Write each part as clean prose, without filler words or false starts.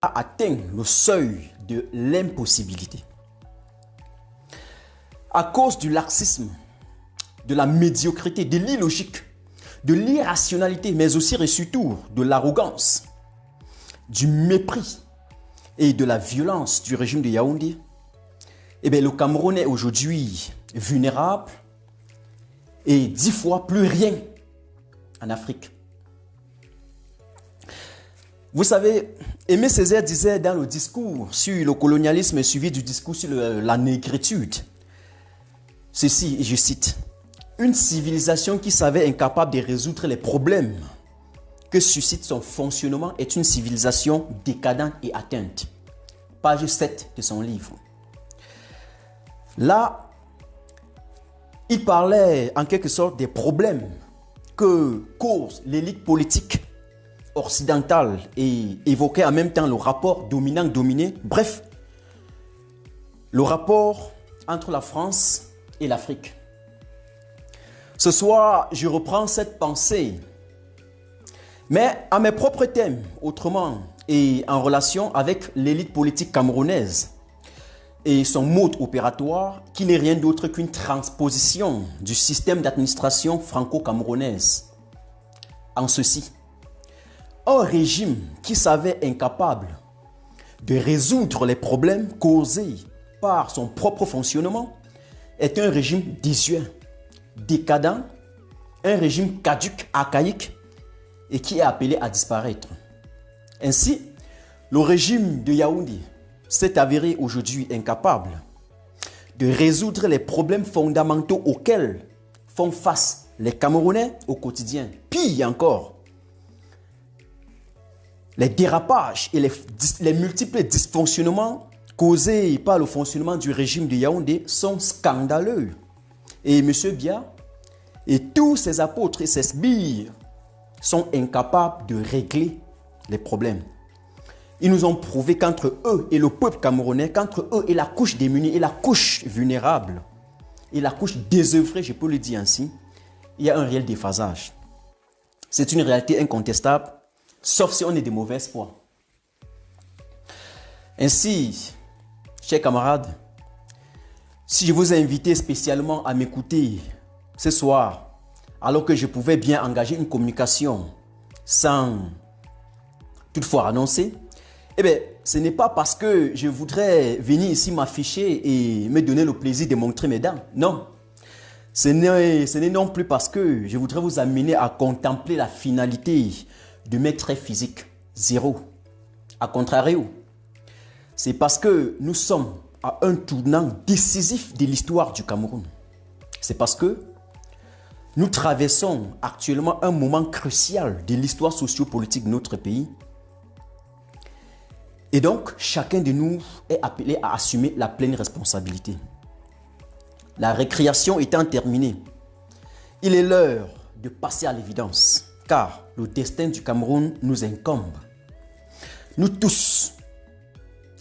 a atteint le seuil de l'impossibilité. À cause du laxisme, de la médiocrité, de l'illogique, de l'irrationalité, mais aussi et surtout de l'arrogance, du mépris et de la violence du régime de Yaoundé, eh bien, le Cameroun est aujourd'hui vulnérable et 10 fois plus rien en Afrique. Vous savez, Aimé Césaire disait dans le discours sur le colonialisme suivi du discours sur la négritude, ceci, je cite, « Une civilisation qui savait incapable de résoudre les problèmes que suscite son fonctionnement est une civilisation décadente et atteinte. » Page 7 de son livre. Là, il parlait en quelque sorte des problèmes que cause l'élite politique occidentale et évoquait en même temps le rapport dominant-dominé. Bref, le rapport entre la France et l'Afrique. Ce soir, je reprends cette pensée, mais à mes propres thèmes, autrement, et en relation avec l'élite politique camerounaise et son mode opératoire qui n'est rien d'autre qu'une transposition du système d'administration franco-camerounaise. En ceci, un régime qui s'avait incapable de résoudre les problèmes causés par son propre fonctionnement est un régime désuet, décadent, un régime caduc, archaïque et qui est appelé à disparaître. Ainsi, le régime de Yaoundé s'est avéré aujourd'hui incapable de résoudre les problèmes fondamentaux auxquels font face les Camerounais au quotidien. Pire encore, les dérapages et les multiples dysfonctionnements causés par le fonctionnement du régime de Yaoundé sont scandaleux. Et M. Biya et tous ses apôtres et ses sbires sont incapables de régler les problèmes. Ils nous ont prouvé qu'entre eux et le peuple camerounais, qu'entre eux et la couche démunie et la couche vulnérable et la couche désœuvrée, je peux le dire ainsi, il y a un réel déphasage. C'est une réalité incontestable, sauf si on est de mauvaise foi. Ainsi, chers camarades, si je vous ai invité spécialement à m'écouter ce soir, alors que je pouvais bien engager une communication sans toutefois annoncer, eh bien, ce n'est pas parce que je voudrais venir ici m'afficher et me donner le plaisir de montrer mes dents. Non. Ce n'est non plus parce que je voudrais vous amener à contempler la finalité de mes traits physiques. Zéro. A contrario, c'est parce que nous sommes à un tournant décisif de l'histoire du Cameroun. C'est parce que nous traversons actuellement un moment crucial de l'histoire socio-politique de notre pays. Et donc, chacun de nous est appelé à assumer la pleine responsabilité. La récréation étant terminée, il est l'heure de passer à l'évidence, car le destin du Cameroun nous incombe. Nous tous,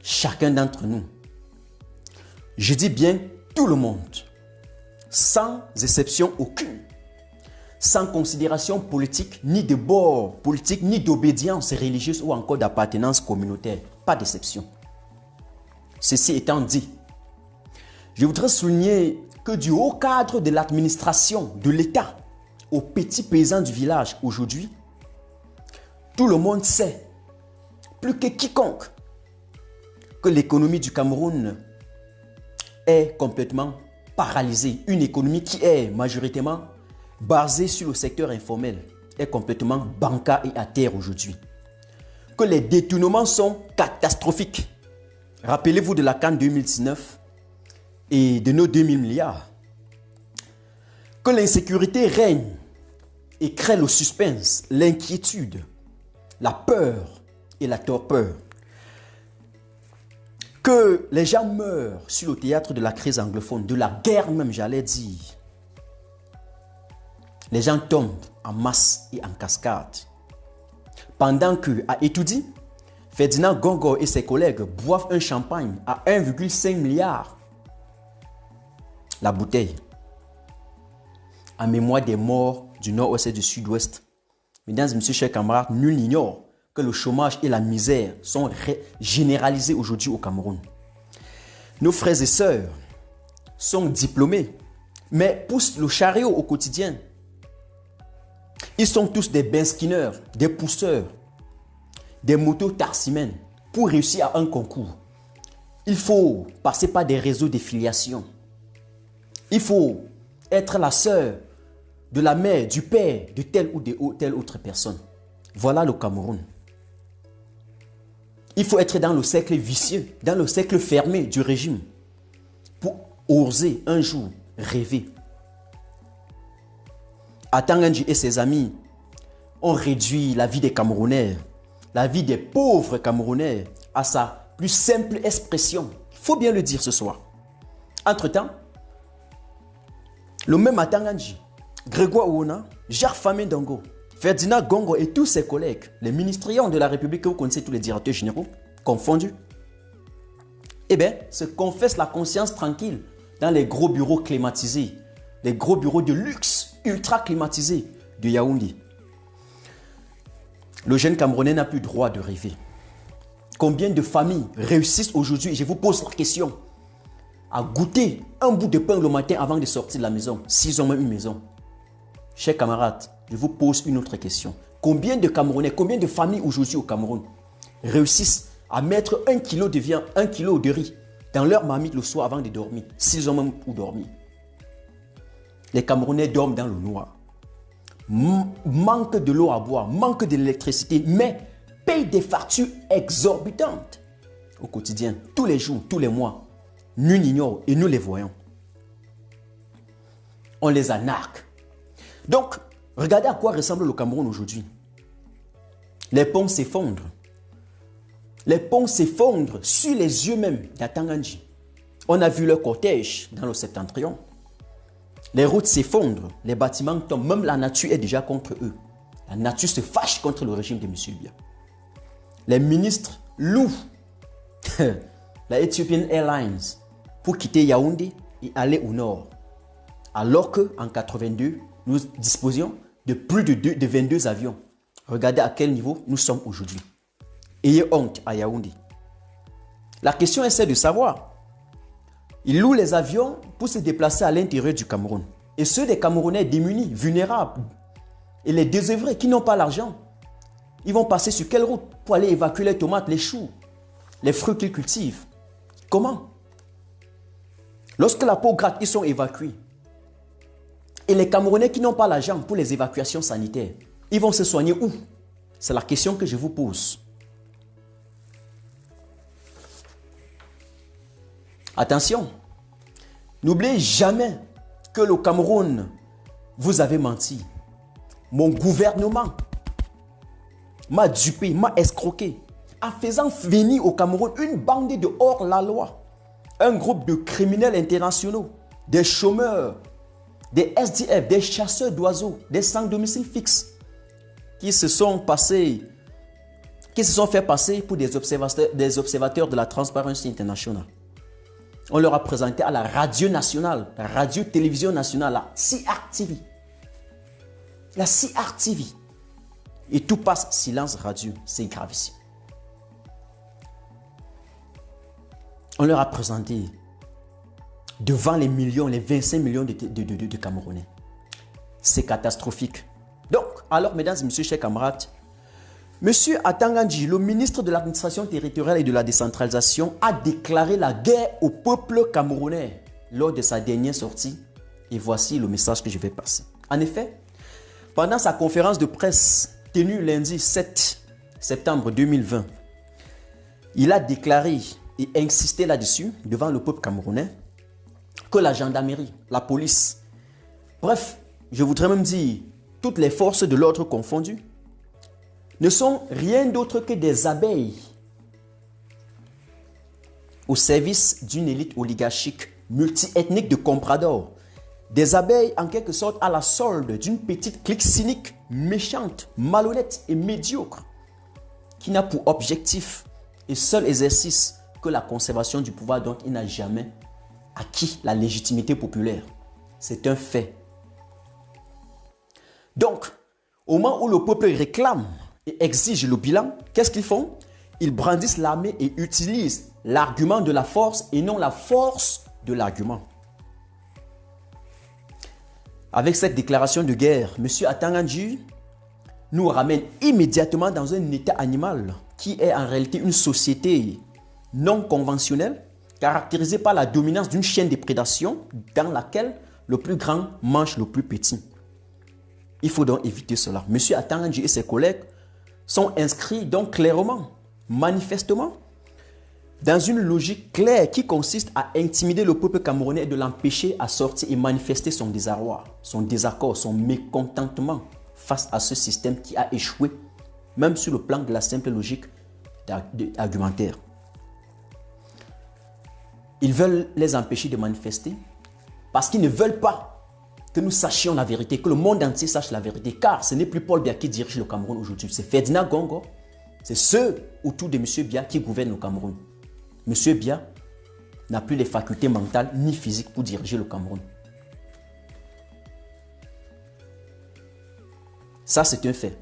chacun d'entre nous, je dis bien tout le monde, sans exception aucune, sans considération politique, ni de bord politique, ni d'obédience religieuse ou encore d'appartenance communautaire. Pas d'exception. Ceci étant dit, je voudrais souligner que du haut cadre de l'administration, de l'État, aux petits paysans du village aujourd'hui, tout le monde sait, plus que quiconque, que l'économie du Cameroun est complètement paralysée. Une économie qui est majoritairement basée sur le secteur informel est complètement banca et à terre aujourd'hui. Que les détournements sont catastrophiques. Rappelez-vous de la CAN 2019 et de nos 2000 milliards. Que l'insécurité règne et crée le suspense, l'inquiétude, la peur et la torpeur. Que les gens meurent sur le théâtre de la crise anglophone, de la guerre même, j'allais dire. Les gens tombent en masse et en cascade. Pendant que, à Etoudi, Ferdinand Gongo et ses collègues boivent un champagne à 1,5 milliard la bouteille. En mémoire des morts du nord-ouest et du sud-ouest. Mesdames et messieurs, chers camarades, nul n'ignore que le chômage et la misère sont généralisés aujourd'hui au Cameroun. Nos frères et sœurs sont diplômés, mais poussent le chariot au quotidien. Ils sont tous des benskinners, des pousseurs, des motos-taximens. Pour réussir à un concours, il faut passer par des réseaux de filiation. Il faut être la sœur, de la mère, du père, de telle ou telle autre personne. Voilà le Cameroun. Il faut être dans le cercle vicieux, dans le cercle fermé du régime pour oser un jour rêver. Atangandji et ses amis ont réduit la vie des Camerounais, la vie des pauvres Camerounais à sa plus simple expression. Il faut bien le dire ce soir. Entre-temps, le même Atangandji, Grégoire Ouona, Jacques Famé Ndongo, Ferdinand Gongo et tous ses collègues, les ministres de la République que vous connaissez, tous les directeurs généraux, confondus, eh bien, se confessent la conscience tranquille dans les gros bureaux climatisés, les gros bureaux de luxe ultra climatisés de Yaoundé. Le jeune Camerounais n'a plus droit de rêver. Combien de familles réussissent aujourd'hui, je vous pose la question, à goûter un bout de pain le matin avant de sortir de la maison, s'ils ont même une maison? Chers camarades, je vous pose une autre question. Combien de Camerounais, combien de familles aujourd'hui au Cameroun réussissent à mettre 1 kilo de viande, 1 kilo de riz dans leur marmite le soir avant de dormir, s'ils ont même où dormir? Les Camerounais dorment dans le noir. Manque de l'eau à boire, manque de l'électricité, mais payent des factures exorbitantes au quotidien, tous les jours, tous les mois. Nul n'ignore et nous les voyons. On les arnaque. Donc, regardez à quoi ressemble le Cameroun aujourd'hui. Les ponts s'effondrent. Les ponts s'effondrent sur les yeux même d'Atangandji. On a vu leur cortège dans le septentrion. Les routes s'effondrent, les bâtiments tombent, même la nature est déjà contre eux. La nature se fâche contre le régime de M. Biya. Les ministres louent la Ethiopian Airlines pour quitter Yaoundé et aller au nord. Alors qu'en 82, nous disposions de plus de 22 avions. Regardez à quel niveau nous sommes aujourd'hui. Ayez honte à Yaoundé. La question est celle de savoir. Ils louent les avions pour se déplacer à l'intérieur du Cameroun. Et ceux des Camerounais démunis, vulnérables et les désœuvrés qui n'ont pas l'argent, ils vont passer sur quelle route pour aller évacuer les tomates, les choux, les fruits qu'ils cultivent? Comment? Lorsque la peau gratte, ils sont évacués. Et les Camerounais qui n'ont pas l'argent pour les évacuations sanitaires, ils vont se soigner où? C'est la question que je vous pose. Attention, n'oubliez jamais que le Cameroun vous avez menti. Mon gouvernement m'a dupé, m'a escroqué en faisant venir au Cameroun une bande de hors-la-loi, un groupe de criminels internationaux, des chômeurs, des SDF, des chasseurs d'oiseaux, des sans domicile fixe qui se sont fait passer pour des observateurs de la Transparency International. On leur a présenté à la radio nationale, la radio-télévision nationale, la CRTV. La CRTV. Et tout passe silence radio. C'est gravissime. On leur a présenté devant les millions, les 25 millions de Camerounais. C'est catastrophique. Donc, alors, mesdames et messieurs, chers camarades, Monsieur Atangandji, le ministre de l'administration territoriale et de la décentralisation, a déclaré la guerre au peuple camerounais lors de sa dernière sortie. Et voici le message que je vais passer. En effet, pendant sa conférence de presse tenue lundi 7 septembre 2020, il a déclaré et insisté là-dessus devant le peuple camerounais que la gendarmerie, la police, bref, je voudrais même dire toutes les forces de l'ordre confondues, ne sont rien d'autre que des abeilles au service d'une élite oligarchique multiethnique de compradors. Des abeilles en quelque sorte à la solde d'une petite clique cynique, méchante, malhonnête et médiocre qui n'a pour objectif et seul exercice que la conservation du pouvoir dont il n'a jamais acquis la légitimité populaire. C'est un fait. Donc, au moment où le peuple réclame et exigent le bilan, qu'est-ce qu'ils font? Ils brandissent l'armée et utilisent l'argument de la force et non la force de l'argument. Avec cette déclaration de guerre, M. Atangandji nous ramène immédiatement dans un état animal qui est en réalité une société non conventionnelle caractérisée par la dominance d'une chaîne de prédation dans laquelle le plus grand mange le plus petit. Il faut donc éviter cela. M. Atangandji et ses collègues sont inscrits donc clairement, manifestement, dans une logique claire qui consiste à intimider le peuple camerounais et de l'empêcher à sortir et manifester son désarroi, son désaccord, son mécontentement face à ce système qui a échoué, même sur le plan de la simple logique argumentaire. Ils veulent les empêcher de manifester parce qu'ils ne veulent pas que nous sachions la vérité, que le monde entier sache la vérité, car ce n'est plus Paul Biya qui dirige le Cameroun aujourd'hui, c'est Ferdinand Gongo, c'est ceux autour de M. Biya qui gouvernent le Cameroun. M. Biya n'a plus les facultés mentales ni physiques pour diriger le Cameroun. Ça, c'est un fait.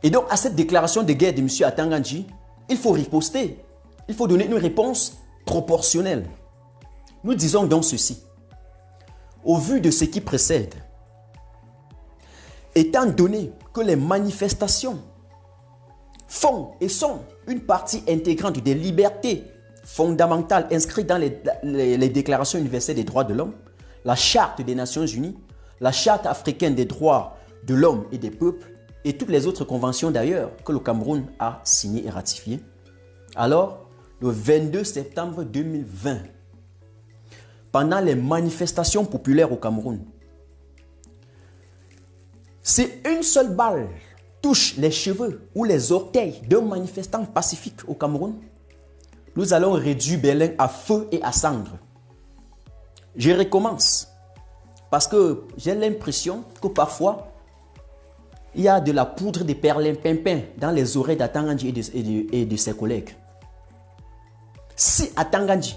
Et donc, à cette déclaration de guerre de M. Atangandji, il faut riposter. Il faut donner une réponse proportionnelle. Nous disons donc ceci. Au vu de ce qui précède, étant donné que les manifestations font et sont une partie intégrante des libertés fondamentales inscrites dans les déclarations universelles des droits de l'homme, la Charte des Nations Unies, la Charte africaine des droits de l'homme et des peuples et toutes les autres conventions d'ailleurs que le Cameroun a signées et ratifiées. Alors, le 22 septembre 2020, pendant les manifestations populaires au Cameroun, si une seule balle touche les cheveux ou les orteils d'un manifestant pacifique au Cameroun, nous allons réduire Berlin à feu et à cendres. Je recommence parce que j'ai l'impression que parfois, il y a de la poudre de perlimpinpin dans les oreilles d'Atangandji et de ses collègues. Si Atangandji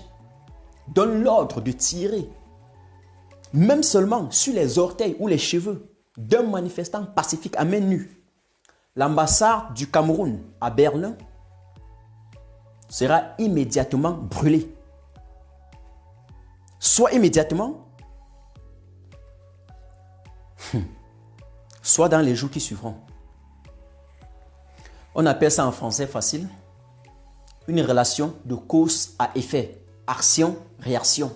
donne l'ordre de tirer, même seulement sur les orteils ou les cheveux d'un manifestant pacifique à main nue, l'ambassade du Cameroun à Berlin sera immédiatement brûlée. Soit immédiatement, soit dans les jours qui suivront. On appelle ça en français facile une relation de cause à effet, action-réaction.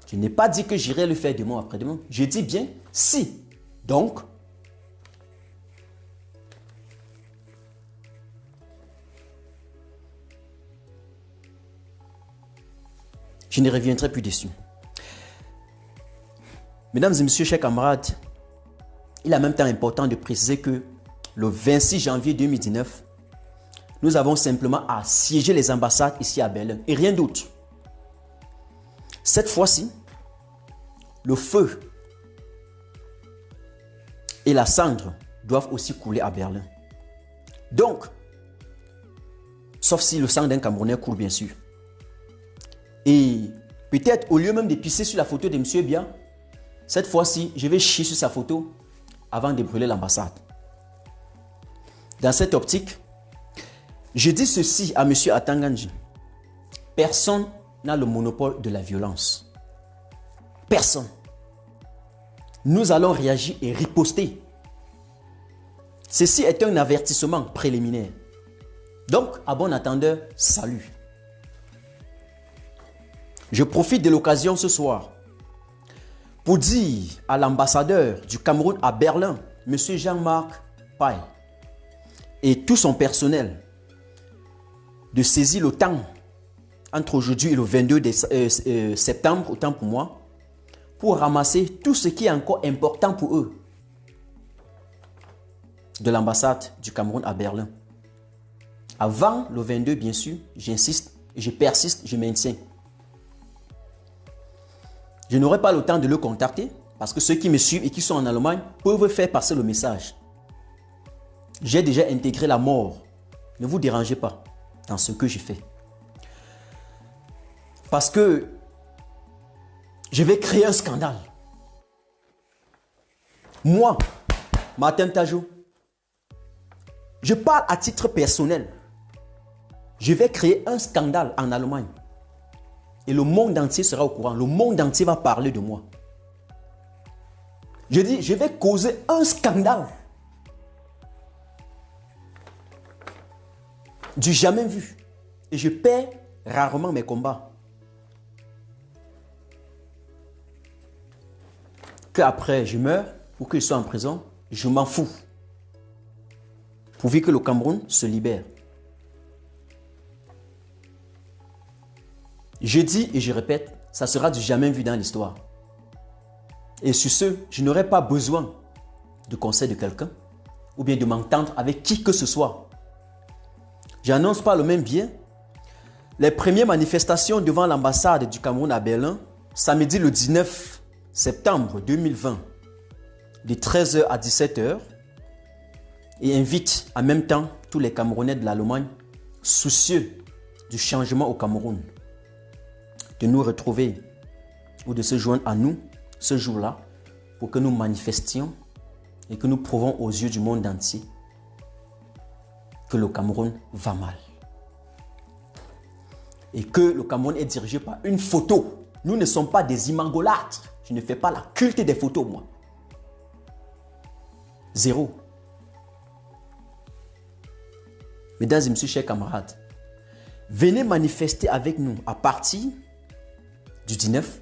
Je n'ai pas dit que j'irai le faire demain après-demain. Je dis bien si. Donc, je ne reviendrai plus dessus. Mesdames et messieurs, chers camarades, il est en même temps important de préciser que le 26 janvier 2019, nous avons simplement assiégé les ambassades ici à Berlin et rien d'autre. Cette fois-ci, le feu et la cendre doivent aussi couler à Berlin. Donc, sauf si le sang d'un Camerounais coule bien sûr. Et peut-être au lieu même de pisser sur la photo de M. Biya, cette fois-ci, je vais chier sur sa photo avant de brûler l'ambassade. Dans cette optique, je dis ceci à M. Atangandji. Personne n'a le monopole de la violence. Personne. Nous allons réagir et riposter. Ceci est un avertissement préliminaire. Donc, à bon entendeur, salut. Je profite de l'occasion ce soir pour dire à l'ambassadeur du Cameroun à Berlin, M. Jean-Marc Paille, et tout son personnel, de saisir le temps entre aujourd'hui et le 22 septembre, autant pour moi, pour ramasser tout ce qui est encore important pour eux de l'ambassade du Cameroun à Berlin. Avant le 22, bien sûr, j'insiste, je persiste, je maintiens. Je n'aurai pas le temps de le contacter parce que ceux qui me suivent et qui sont en Allemagne peuvent faire passer le message. J'ai déjà intégré la mort. Ne vous dérangez pas dans ce que je fais. Parce que je vais créer un scandale. Moi, Martin Tajo, Je parle à titre personnel. Je vais créer un scandale en Allemagne. Et le monde entier sera au courant. Le monde entier va parler de moi. Je dis, je vais causer un scandale. Du jamais vu. Et je perds rarement mes combats. Qu'après je meurs ou que je sois en prison, je m'en fous. Pourvu que le Cameroun se libère. Je dis et je répète, ça sera du jamais vu dans l'histoire. Et sur ce, je n'aurai pas besoin de conseil de quelqu'un ou bien de m'entendre avec qui que ce soit. J'annonce par le même biais les premières manifestations devant l'ambassade du Cameroun à Berlin, samedi le 19 septembre 2020, de 13 h à 17 h, et invite en même temps tous les Camerounais de l'Allemagne soucieux du changement au Cameroun, de nous retrouver ou de se joindre à nous ce jour-là pour que nous manifestions et que nous prouvons aux yeux du monde entier que le Cameroun va mal. Et que le Cameroun est dirigé par une photo. Nous ne sommes pas des imagolâtres. Je ne fais pas la culte des photos, moi. Zéro. Mesdames et messieurs, chers camarades, venez manifester avec nous à partir du 19.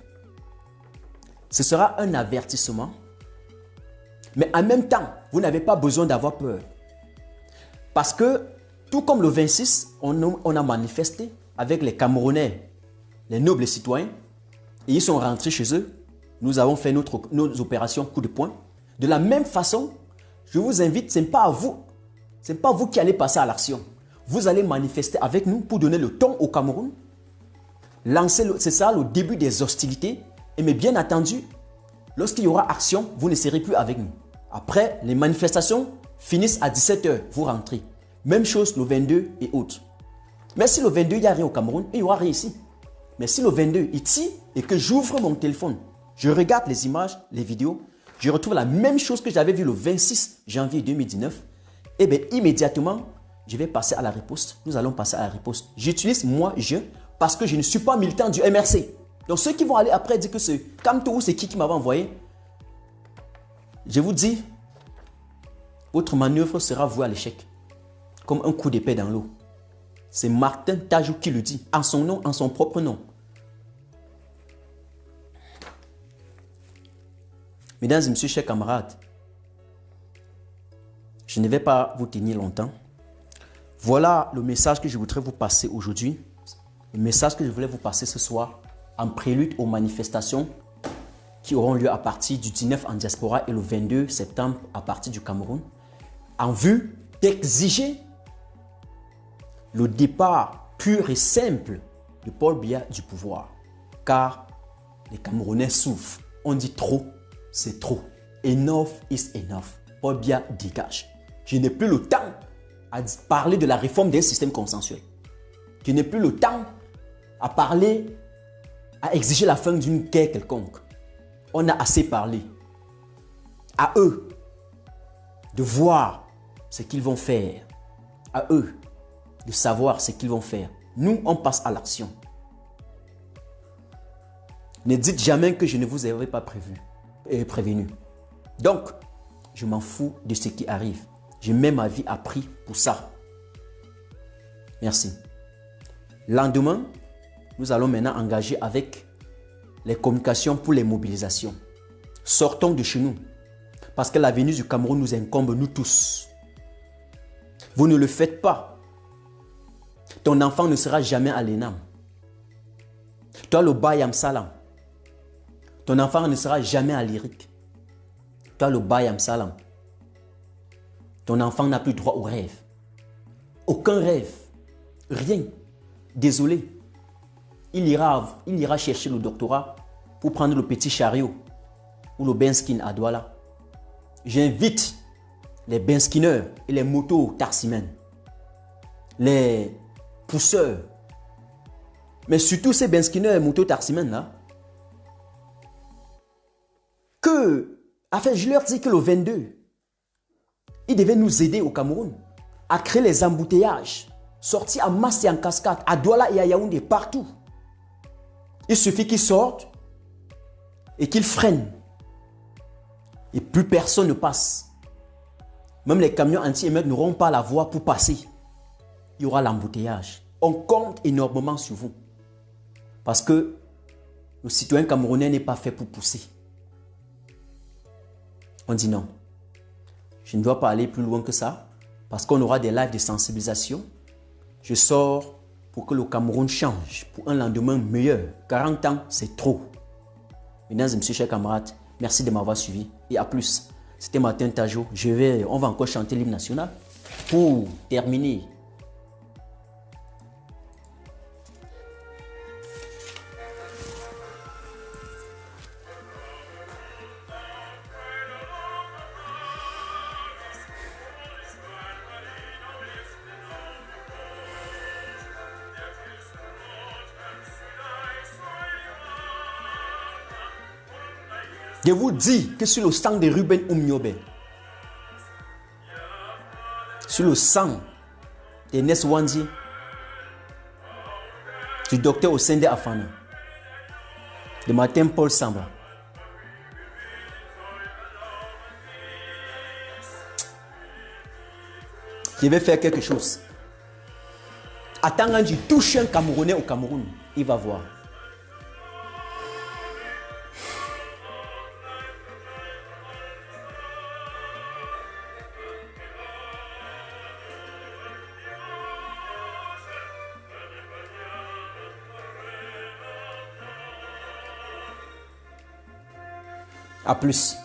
Ce sera un avertissement. Mais en même temps, vous n'avez pas besoin d'avoir peur. Parce que, tout comme le 26, on a manifesté avec les Camerounais, les nobles citoyens, et ils sont rentrés chez eux. Nous avons fait nos opérations coup de poing. De la même façon, je vous invite, ce n'est pas vous qui allez passer à l'action. Vous allez manifester avec nous pour donner le ton au Cameroun. C'est ça le début des hostilités. Mais bien entendu, lorsqu'il y aura action, vous ne serez plus avec nous. Après, les manifestations finissent à 17 h, vous rentrez. Même chose le 22 et autres. Mais si le 22, il n'y a rien au Cameroun, il n'y aura rien ici. Mais si le 22, il tire et que j'ouvre mon téléphone, je regarde les images, les vidéos, je retrouve la même chose que j'avais vu le 26 janvier 2019, et bien immédiatement, je vais passer à la riposte. Nous allons passer à la riposte. J'utilise moi, parce que je ne suis pas militant du MRC. Donc ceux qui vont aller après dire que c'est Kamto ou c'est qui m'avait envoyé, je vous dis, votre manœuvre sera vouée à l'échec. Comme un coup d'épée dans l'eau. C'est Martin Tajou qui le dit, en son nom, en son propre nom. Mesdames et messieurs, chers camarades, je ne vais pas vous tenir longtemps. Voilà le message que je voudrais vous passer aujourd'hui. Le message que je voulais vous passer ce soir en prélude aux manifestations qui auront lieu à partir du 19 en diaspora et le 22 septembre à partir du Cameroun, en vue d'exiger le départ pur et simple de Paul Biya du pouvoir. Car les Camerounais souffrent. On dit trop, c'est trop. Enough is enough. Paul Biya dégage. Je n'ai plus le temps à parler de la réforme d'un système consensuel. Je n'ai plus le temps à parler, à exiger la fin d'une guerre quelconque. On a assez parlé. À eux de voir ce qu'ils vont faire. À eux de savoir ce qu'ils vont faire. Nous, on passe à l'action. Ne dites jamais que je ne vous avais pas prévenu. Donc, je m'en fous de ce qui arrive. Je mets ma vie à prix pour ça. Merci. Lendemain, nous allons maintenant engager avec les communications pour les mobilisations. Sortons de chez nous. Parce que l'avenir du Cameroun nous incombe, nous tous. Vous ne le faites pas. Ton enfant ne sera jamais à l'ENAM. Toi, le Bayam Salam. Ton enfant ne sera jamais à l'IRIC. Toi, le Bayam Salam. Ton enfant n'a plus droit au rêve. Aucun rêve. Rien. Désolé. Il ira chercher le doctorat pour prendre le petit chariot ou le benskin à Douala. J'invite les benskineurs et les motos taximens, les pousseurs, mais surtout ces benskineurs et motos taximens là, je leur dis que le 22, ils devaient nous aider au Cameroun. a créé les embouteillages, sortis en masse et en cascade, à Douala et à Yaoundé, partout. Il suffit qu'ils sortent et qu'ils freinent. Et plus personne ne passe. Même les camions anti-émeutes n'auront pas la voie pour passer. Il y aura l'embouteillage. On compte énormément sur vous. Parce que le citoyen camerounais n'est pas fait pour pousser. On dit non. Je ne dois pas aller plus loin que ça. Parce qu'on aura des lives de sensibilisation. Je sors pour que le Cameroun change. Pour un lendemain meilleur. 40 ans, c'est trop. Mesdames et messieurs, chers camarades, merci de m'avoir suivi. Et à plus. C'était Martin Tajo. On va encore chanter l'hymne national. Pour terminer. Je vous dis que sur le sang de Ruben Oumniobe, sur le sang de Nes Wandi, du docteur Osende Afana, de Martin Paul Samba, je vais faire quelque chose. Attends, quand tu touches un Camerounais au Cameroun, il va voir. À plus.